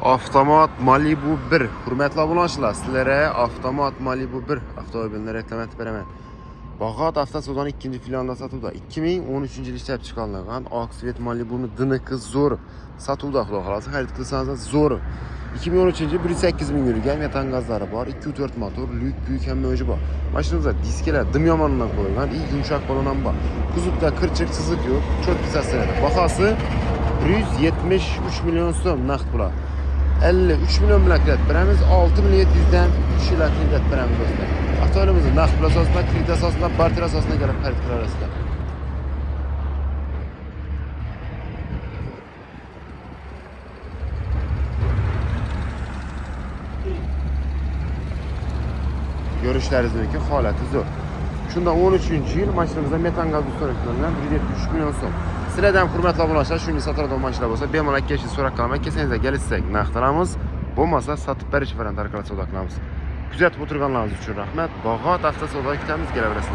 Avtomat Malibu 1. Hürmetli abunlaşlar. Sizlere Avtomat Malibu 1 avtomobilini reklam etib beraman. Bağat avtosodan ikinci filanda satıldı. 2013 yıl işlep çıkarılan Aksvet Malibu'nun dınıkı zor. Satıldı xalası. Xarid qilsangiz zor. 2013 yıl 108 bin yürüyen metan gazları var. 2.4 motor, büyük hem möcü var. Maşınımızda diskeler dım yamanından koyulan, iyi yumuşak balanan var. Kuzupta kırçık sızık yok. Çok güzel senede. Bakası 173 milyon so'm naqd pula. 53 milyon bilan kredit beramiz. 6 milyon 700'den 3 yil kredit beramiz do'stlar. Avtomobilimizni naqd pul asosida, kredit asosida, barter asosida kelib xarid qila olasizlar. Görüşlerinizin ki holati zo'r. Shunda 13-yil mashinamizda metan gaz ustoraklaridan 173 milyon so'm. Sizlardan hurmatli obunachilar, shunday sotiladigan mashinalar bo'lsa, bemalol kelishni so'rab qolaman. Kelsangizlar kelishsak naqdlarimiz, bo'lmasa sotib berish varianti orqali savdo qilamiz. Kuzatib o'tirganlaringiz uchun rahmat. Bog'ot avtosavdoga ketamiz, kelaverasizlar.